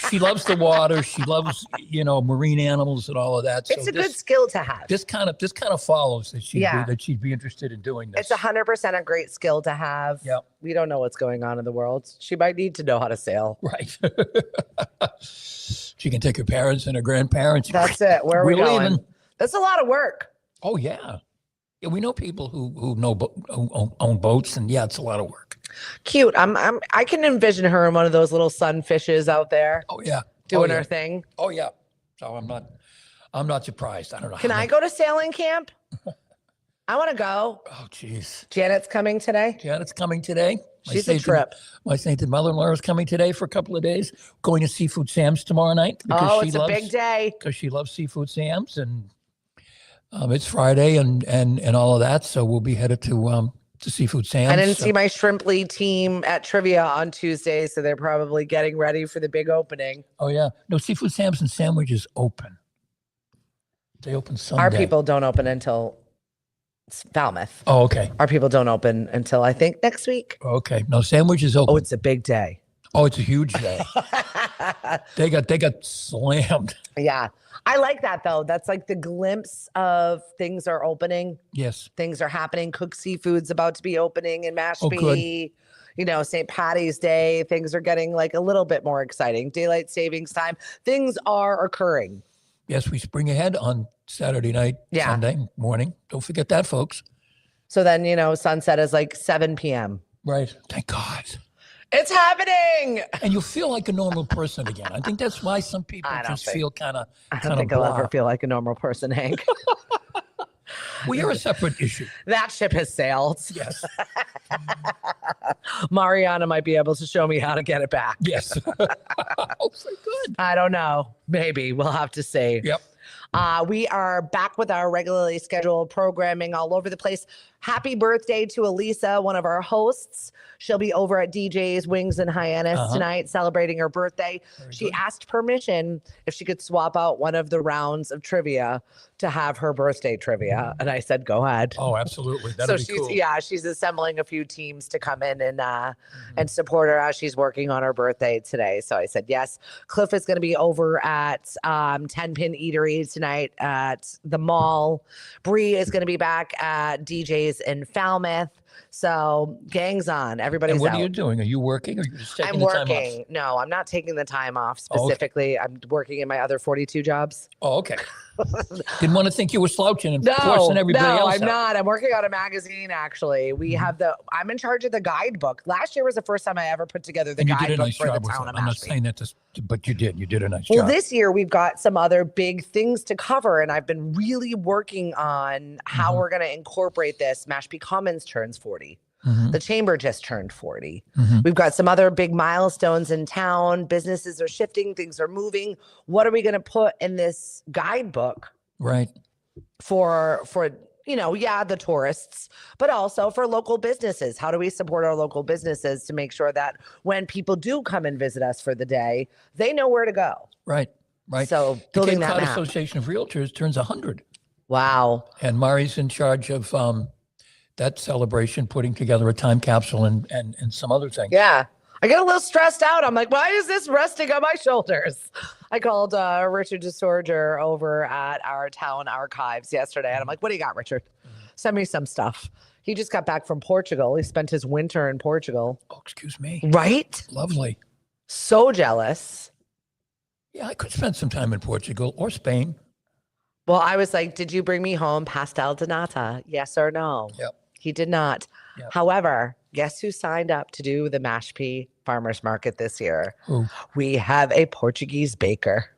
she loves the water. She loves, marine animals and all of that. It's a good skill to have. This kind of follows that she'd be interested in doing this. It's 100% a great skill to have. Yeah. We don't know what's going on in the world. She might need to know how to sail. Right. She can take her parents and her grandparents. That's it. Where are we going? Leaving. That's a lot of work. Oh, yeah. Yeah, we know people who own boats, and it's a lot of work. Cute. I can envision her in one of those little sunfishes out there. Oh yeah, doing her thing. Oh yeah. So I'm not surprised. I don't know. Can I go to sailing camp? I want to go. Oh geez. Janet's coming today. She's a trip. My sainted mother-in-law is coming today for a couple of days. Going to Seafood Sam's tomorrow night. It's a big day. Because she loves Seafood Sam's, and it's Friday and all of that. So we'll be headed to Seafood Sam's. I didn't see my Shrimply team at trivia on Tuesday, so they're probably getting ready for the big opening. Oh yeah, no, Seafood Sam's and Sandwiches open. They open Sunday. Our people don't open until Falmouth. Oh, okay. Our people don't open until I think next week. Okay, no, Sandwiches open. Oh, it's a big day. Oh, it's a huge day. They got slammed. Yeah. I like that though. That's like the glimpse of things are opening. Yes. Things are happening. Cook Seafood's about to be opening in Mashpee. St. Patty's Day. Things are getting like a little bit more exciting. Daylight savings time. Things are occurring. Yes, we spring ahead on Saturday night, Sunday morning. Don't forget that, folks. So then, sunset is like 7 p.m. Right. Thank God. It's happening. And you feel like a normal person again. I think that's why some people feel kind of I don't think I'll ever feel like a normal person, Hank. Well, you're a separate issue. That ship has sailed. Yes. Mariana might be able to show me how to get it back. Yes. Oh, so good. I don't know. Maybe. We'll have to see. Yep. We are back with our regularly scheduled programming all over the place. Happy birthday to Elisa, one of our hosts. She'll be over at DJ's Wings and Hyannis tonight celebrating her birthday. She asked permission if she could swap out one of the rounds of trivia to have her birthday trivia. And I said, go ahead. Oh, absolutely. That'd be cool. She's assembling a few teams to come in and support her as she's working on her birthday today. So I said, yes. Cliff is going to be over at 10 Pin Eatery tonight at the mall. Bree is going to be back at DJ's in Falmouth. So gang's on. Everybody's And what out. are you doing? Are you working or are you just taking I'm the time working. off? No, I'm not taking the time off specifically. I'm working in my other 42 jobs. Oh, okay. Didn't want to think you were slouching and forcing everybody else I'm not. I'm working on a magazine, actually. I'm in charge of the guidebook. Last year was the first time I ever put together the guidebook for the town of Mashpee. I'm not saying that, but you did. You did a nice Well, job. this year we've got some other big things to cover, and I've been really working on how we're going to incorporate this. Mashpee Commons turns 40. The chamber just turned 40. We've got some other big milestones in town. Businesses are shifting. Things are moving. What are we going to put in this guidebook? Right. For the tourists, but also for local businesses. How do we support our local businesses to make sure that when people do come and visit us for the day, they know where to go? Right. Right. So the building Cape that Cod map. Association of Realtors turns 100. Wow. And Mari's in charge of that celebration, putting together a time capsule and some other things. Yeah. I get a little stressed out. I'm like, why is this resting on my shoulders? I called Richard DeSorger over at our town archives yesterday. And I'm like, what do you got, Richard? Send me some stuff. He just got back from Portugal. He spent his winter in Portugal. Oh, excuse me. Right? Lovely. So jealous. Yeah, I could spend some time in Portugal or Spain. Well, I was like, did you bring me home pastel de nata? Yes or no? Yep. He did not. Yep. However, guess who signed up to do the Mashpee Farmers Market this year? Who? We have a Portuguese baker.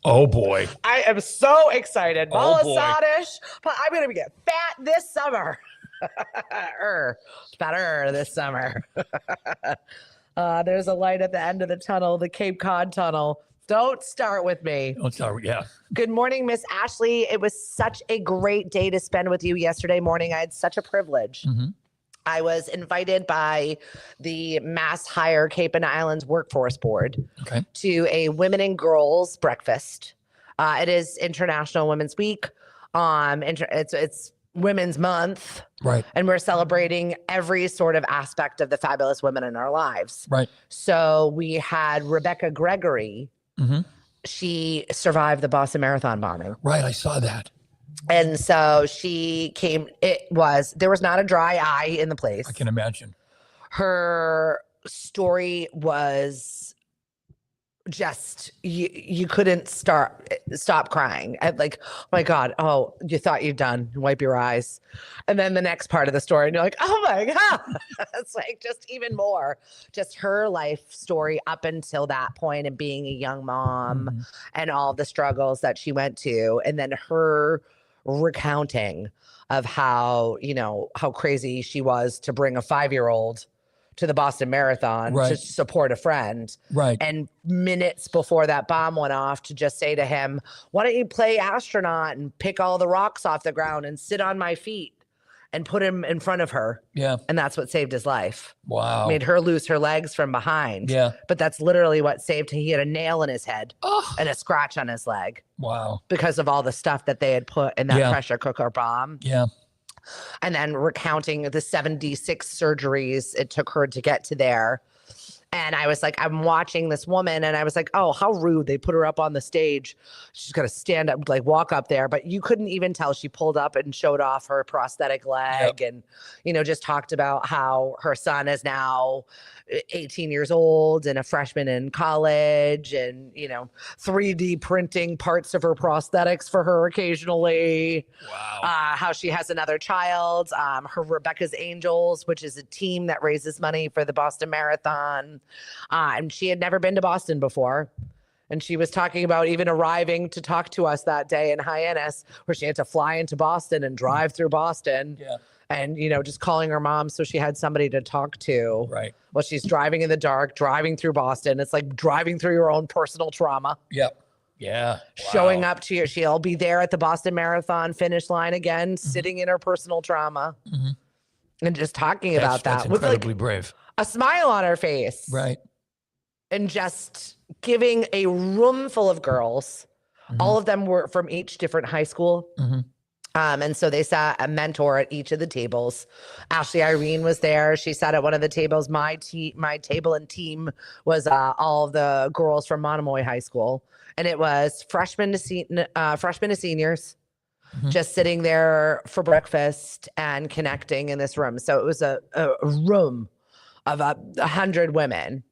Oh, boy. I am so excited. Oh, boy. Malasadish, but I'm going to get fat this summer. Fatter this summer. There's a light at the end of the tunnel, the Cape Cod tunnel. Don't start with me. Oh, sorry. Yeah. Good morning, Miss Ashley. It was such a great day to spend with you yesterday morning. I had such a privilege. I was invited by the Mass Hire Cape and Islands Workforce Board to a women and girls breakfast. It is International Women's Week. It's Women's Month. Right. And we're celebrating every sort of aspect of the fabulous women in our lives. Right. So we had Rebecca Gregory. She survived the Boston Marathon bombing. Right. I saw that. And so she came, there was not a dry eye in the place. I can imagine. Her story was just, you couldn't stop crying. Like, oh my God, oh, you thought you'd done, wipe your eyes. And then the next part of the story, and you're like, oh my God, it's like just even more, just her life story up until that point and being a young mom and all the struggles that she went to. And then her recounting of how crazy she was to bring a 5-year-old to the Boston Marathon to support a friend. Right. And minutes before that bomb went off, to just say to him, why don't you play astronaut and pick all the rocks off the ground and sit on my feet, and put him in front of her. Yeah. And that's what saved his life. Wow. Made her lose her legs from behind. Yeah. But that's literally what saved him. He had a nail in his head and a scratch on his leg. Wow. Because of all the stuff that they had put in that pressure cooker bomb. Yeah. And then recounting the 76 surgeries it took her to get to there. And I was like, I'm watching this woman, and I was like, oh, how rude. They put her up on the stage. She's got to stand up, like walk up there. But you couldn't even tell. She pulled up and showed off her prosthetic leg and, just talked about how her son is now 18 years old and a freshman in college, and, 3D printing parts of her prosthetics for her occasionally. Wow. How she has another child, her Rebecca's Angels, which is a team that raises money for the Boston Marathon. And she had never been to Boston before. And she was talking about even arriving to talk to us that day in Hyannis, where she had to fly into Boston and drive through Boston. Yeah. And, just calling her mom so she had somebody to talk to. Right. Well, she's driving in the dark, driving through Boston. It's like driving through your own personal trauma. Yep. Yeah. Wow. Showing up to she'll be there at the Boston Marathon finish line again, sitting in her personal trauma. And just talking about that. That's incredibly brave. A smile on her face. Right. And just giving a room full of girls. All of them were from each different high school. And so they sat a mentor at each of the tables. Ashley Irene was there. She sat at one of the tables. My table and team was all of the girls from Monomoy High School. And it was freshmen to seniors. Just sitting there for breakfast and connecting in this room. So it was a room of 100 women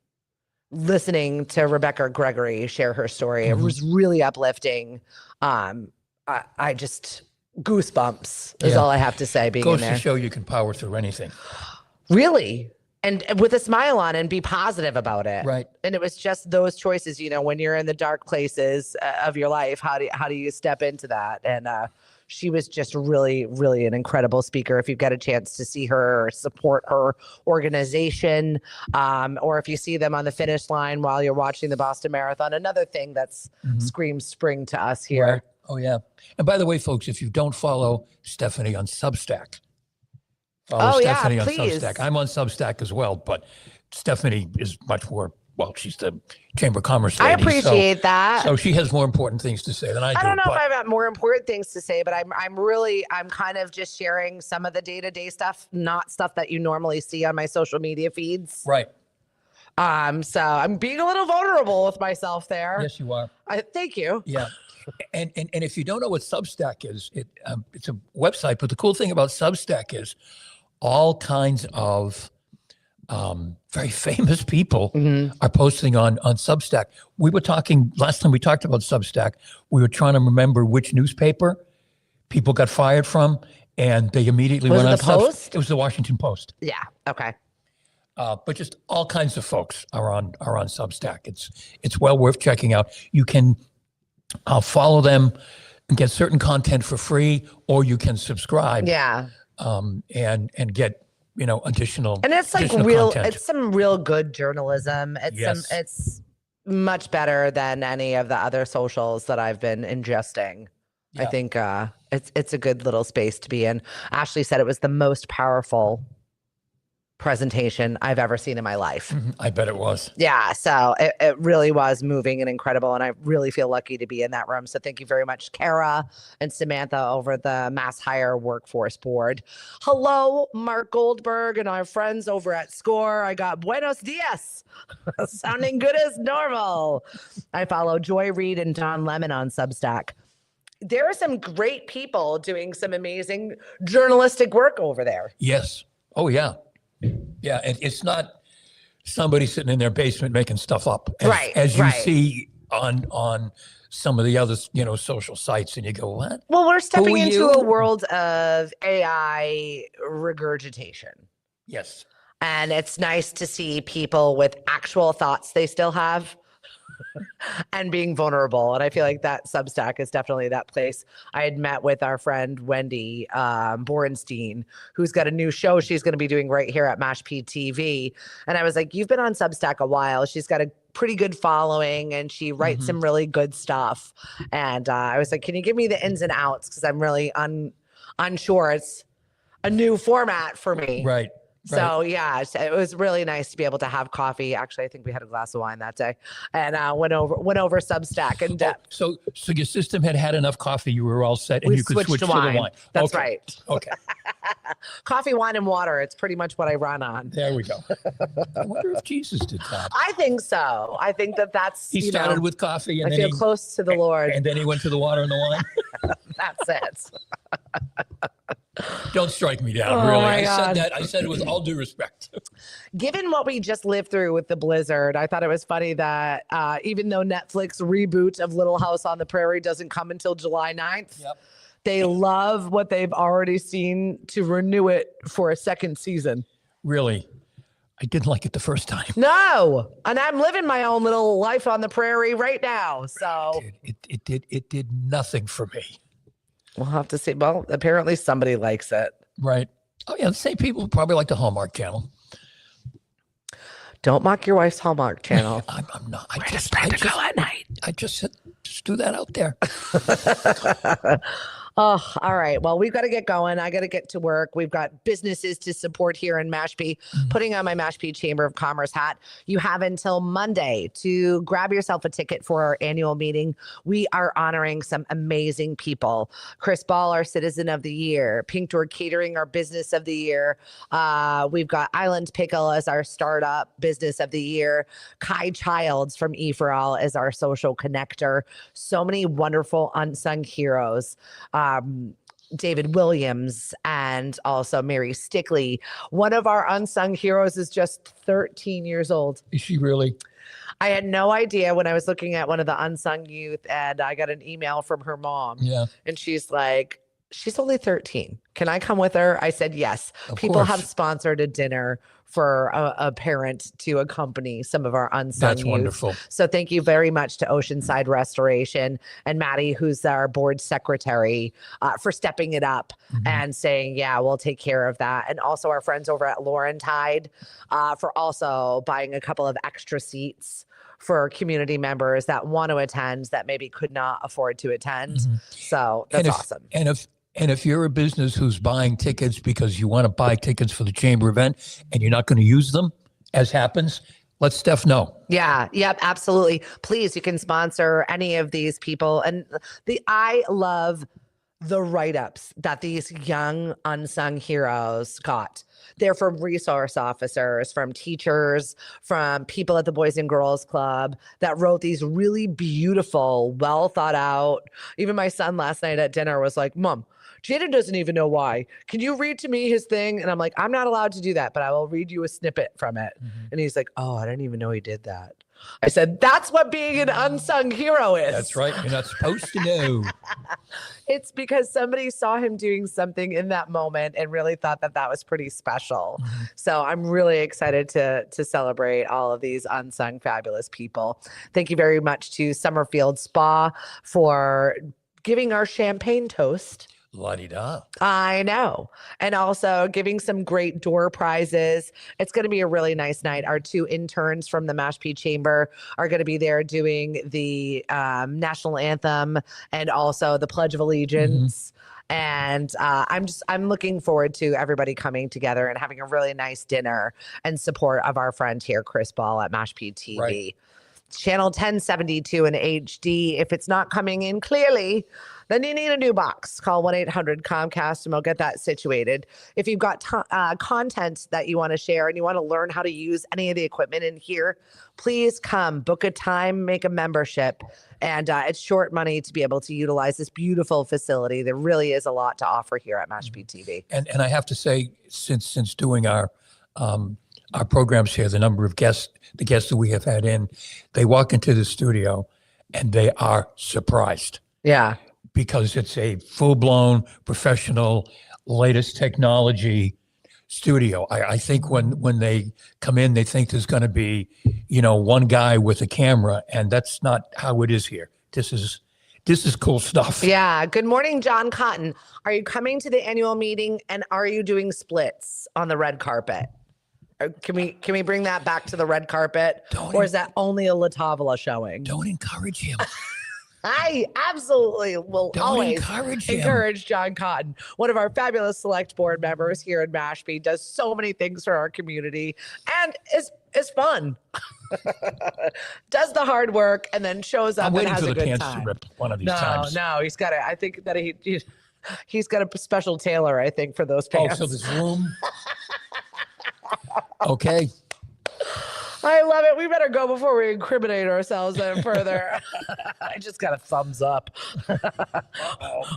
listening to Rebecca Gregory share her story. It was really uplifting. I just goosebumps is all I have to say. Being goes in there to show you can power through anything. Really. And with a smile on and be positive about it. Right. And it was just those choices, when you're in the dark places of your life, how do you step into that? And she was just really, really an incredible speaker. If you get a chance to see her or support her organization, or if you see them on the finish line while you're watching the Boston Marathon, another thing that's screams spring to us here. Right. Oh, yeah. And by the way, folks, if you don't follow Stephanie on Substack, follow Stephanie on Substack. I'm on Substack as well, but Stephanie is much more, well, she's the Chamber of Commerce lady. I appreciate that. So she has more important things to say than I do. I don't know if I've got more important things to say, but I'm kind of just sharing some of the day-to-day stuff, not stuff that you normally see on my social media feeds. Right. So I'm being a little vulnerable with myself there. Yes, you are. Thank you. Yeah. And if you don't know what Substack is, it's a website, but the cool thing about Substack is all kinds of very famous people are posting on Substack. We were talking last time we talked about Substack. We were trying to remember which newspaper people got fired from, and they immediately went on Substack. It was the Washington Post. Yeah. Okay. But just all kinds of folks are on Substack. It's well worth checking out. You can follow them and get certain content for free, or you can subscribe. Yeah. And get additional, and it's like real content. It's some real good journalism. It's much better than any of the other socials that I've been ingesting. Yeah. I think it's a good little space to be in. Ashley said it was the most powerful presentation I've ever seen in my life. I bet it was. Yeah. So it really was moving and incredible. And I really feel lucky to be in that room. So thank you very much, Kara and Samantha over the Mass Hire Workforce Board. Hello, Mark Goldberg and our friends over at SCORE. I got buenos dias, sounding good as normal. I follow Joy Reid and Don Lemon on Substack. There are some great people doing some amazing journalistic work over there. Yes. Oh, yeah. Yeah, and it's not somebody sitting in their basement making stuff up, as you see on some of the other social sites, and you go, what? Well, we're stepping into a world of AI regurgitation. Yes, and it's nice to see people with actual thoughts they still have. And being vulnerable. And I feel like that Substack is definitely that place. I had met with our friend Wendy Borenstein, who's got a new show she's going to be doing right here at Mashpee TV. And I was like, you've been on Substack a while. She's got a pretty good following and she writes some really good stuff. And I was like, can you give me the ins and outs? Because I'm really unsure. It's a new format for me. Right. So yeah, it was really nice to be able to have coffee. Actually, I think we had a glass of wine that day, and went over Substack in depth. So your system had enough coffee. You were all set, and you could switch to the wine. That's right. Okay. Coffee, wine, and water. It's pretty much what I run on. There we go. I wonder if Jesus did that. I think so. I think that's. He started with coffee, and I feel close to the Lord, and then he went to the water and the wine. That's it. Don't strike me down, really. I said it with all due respect. Given what we just lived through with the blizzard, I thought it was funny that even though Netflix reboot of Little House on the Prairie doesn't come until July 9th, they love what they've already seen to renew it for a second season. Really? I didn't like it the first time. No. And I'm living my own little life on the prairie right now. So it did nothing for me. We'll have to see. Well, apparently somebody likes it. Right. Oh, yeah. The same people probably like the Hallmark Channel. Don't mock your wife's Hallmark Channel. I'm not. Where does Brenda go at night? I just said, just do that out there. Oh, all right. Well, we've got to get going. I got to get to work. We've got businesses to support here in Mashpee. Putting on my Mashpee Chamber of Commerce hat. You have until Monday to grab yourself a ticket for our annual meeting. We are honoring some amazing people. Chris Ball, our Citizen of the Year. Pink Door Catering, our Business of the Year. We've got Island Pickle as our Startup Business of the Year. Kai Childs from E4All as our Social Connector. So many wonderful unsung heroes. David Williams and also Mary Stickley. One of our unsung heroes is just 13 years old. Is she really? I had no idea when I was looking at one of the unsung youth, and I got an email from her mom. Yeah. And she's like, she's only 13. Can I come with her? I said yes. Of People course. have sponsored a dinner for a parent to accompany some of our unsung That's youth. wonderful. So thank you very much to Oceanside Restoration and Maddie, who's our board secretary, for stepping it up and saying, yeah, we'll take care of that. And also our friends over at Laurentide for also buying a couple of extra seats for community members that want to attend that maybe could not afford to attend. So that's awesome. And if you're a business who's buying tickets because you want to buy tickets for the chamber event and you're not going to use them, as happens, let Steph know. Yeah, yep, absolutely. Please, you can sponsor any of these people. And I love the write-ups that these young unsung heroes got. They're from resource officers, from teachers, from people at the Boys and Girls Club that wrote these really beautiful, well thought out. Even my son last night at dinner was like, Mom, Jaden doesn't even know why. Can you read to me his thing? And I'm like, I'm not allowed to do that, but I will read you a snippet from it. And he's like, oh, I didn't even know he did that. I said, that's what being an unsung hero is. That's right. You're not supposed to know. It's because somebody saw him doing something in that moment and really thought that that was pretty special. So I'm really excited to celebrate all of these unsung fabulous people. Thank you very much to Summerfield Spa for giving our champagne toast. La-di-da. I know. And also giving some great door prizes. It's going to be a really nice night. Our 2 interns from the Mashpee Chamber are going to be there doing the national anthem and also the Pledge of Allegiance. And I'm looking forward to everybody coming together and having a really nice dinner in support of our friend here, Chris Ball at Mashpee TV. Right. Channel 1072 in HD. If it's not coming in clearly, then you need a new box. Call 1-800-COMCAST and we'll get that situated. If you've got content that you want to share and you want to learn how to use any of the equipment in here, please come, book a time, make a membership. And it's short money to be able to utilize this beautiful facility. There really is a lot to offer here at Mashpee TV. And I have to say, since doing our programs here, the number of guests that we have had in, they walk into the studio and they are surprised. Yeah. Because it's a full-blown, professional, latest technology studio. I think when they come in, they think there's going to be, one guy with a camera, and that's not how it is here. This is cool stuff. Yeah. Good morning, John Cotton. Are you coming to the annual meeting, and are you doing splits on the red carpet? Can we bring that back to the red carpet, or is that only a LaTavala showing? Don't encourage him. I absolutely will always encourage John Cotton, one of our fabulous select board members here in Mashpee, does so many things for our community and is fun. Does the hard work and then shows up and has a good time. I'm waiting for the pants to rip one of these times. No, he's got it. I think that he's got a special tailor, I think, for those pants. Oh, so there's room. Okay. I love it. We better go before we incriminate ourselves any further. I just got a thumbs up.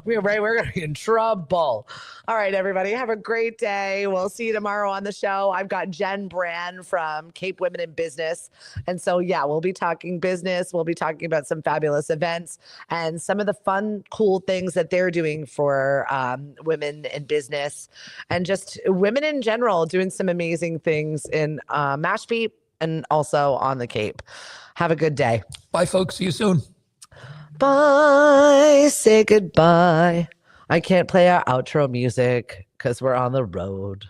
We're going to be in trouble. All right, everybody. Have a great day. We'll see you tomorrow on the show. I've got Jen Brand from Cape Women in Business. And so, yeah, we'll be talking business. We'll be talking about some fabulous events and some of the fun, cool things that they're doing for women in business and just women in general doing some amazing things in Mashpee and also on the Cape. Have a good day. Bye, folks. See you soon. Bye. Say goodbye. I can't play our outro music because we're on the road.